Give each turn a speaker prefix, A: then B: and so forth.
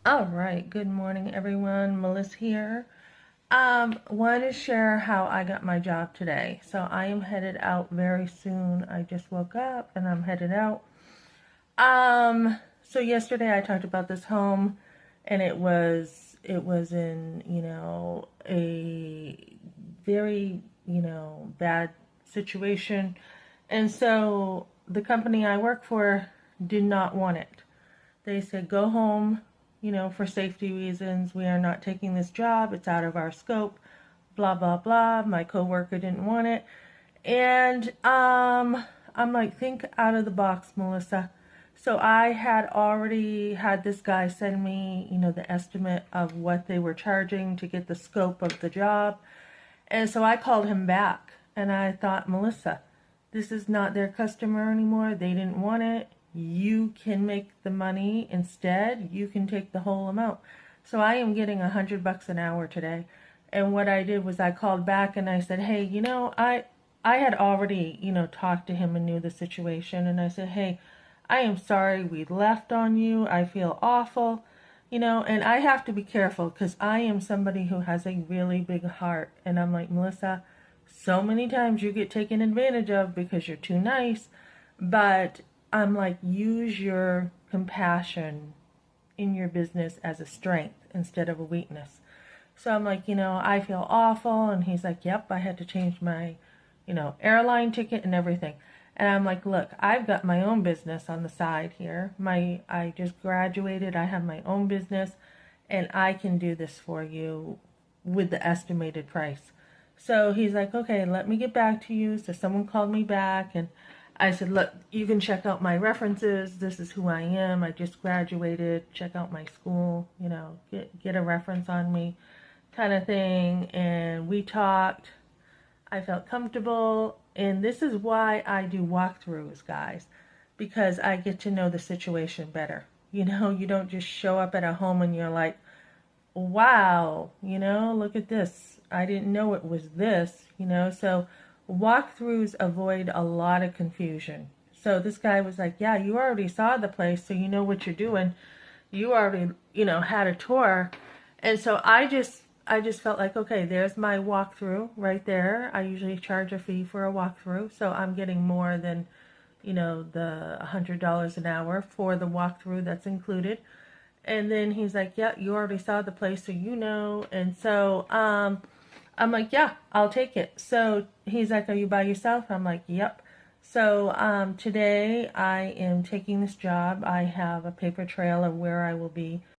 A: All right, good morning, everyone. Melissa here. Wanted to share how I got my job today. So I am headed out very soon. I just woke up and I'm headed out. So yesterday I talked about this home, and it was in a very bad situation, and so the company I work for did not want it. They said, go home, for safety reasons. We are not taking this job. It's out of our scope. Blah, blah, blah. My coworker didn't want it. And I'm like, think out of the box, Melissa. So I had already had this guy send me, the estimate of what they were charging to get the scope of the job. And so I called him back and I thought, Melissa, this is not their customer anymore. They didn't want it. You can make the money instead. You can take the whole amount. So I am getting $100 an hour today. And what I did was I called back and I said, hey, I had already, talked to him and knew the situation. And I said, hey, I am sorry we left on you. I feel awful. And I have to be careful because I am somebody who has a really big heart. And I'm like, Melissa, so many times you get taken advantage of because you're too nice. But I'm like, use your compassion in your business as a strength instead of a weakness. So I'm like, I feel awful. And he's like, yep, I had to change my, airline ticket and everything. And I'm like, look, I've got my own business on the side here. I just graduated. I have my own business and I can do this for you with the estimated price. So he's like, okay, let me get back to you. So someone called me back and I said, look, you can check out my references. This is who I am. I just graduated. Check out my school, get a reference on me kind of thing. And we talked. I felt comfortable. And this is why I do walkthroughs, guys, because I get to know the situation better. You don't just show up at a home and you're like, wow, look at this. I didn't know it was this. So walkthroughs avoid a lot of confusion. So this guy was like, yeah, you already saw the place, so you know what you're doing. You already, had a tour. And so I just felt like, okay, there's my walkthrough right there. I usually charge a fee for a walkthrough, so I'm getting more than, the $100 an hour for the walkthrough that's included. And then he's like, yeah, you already saw the place, so you know. And so I'm like, yeah, I'll take it. So he's like, are you by yourself? I'm like, yep. So today I am taking this job. I have a paper trail of where I will be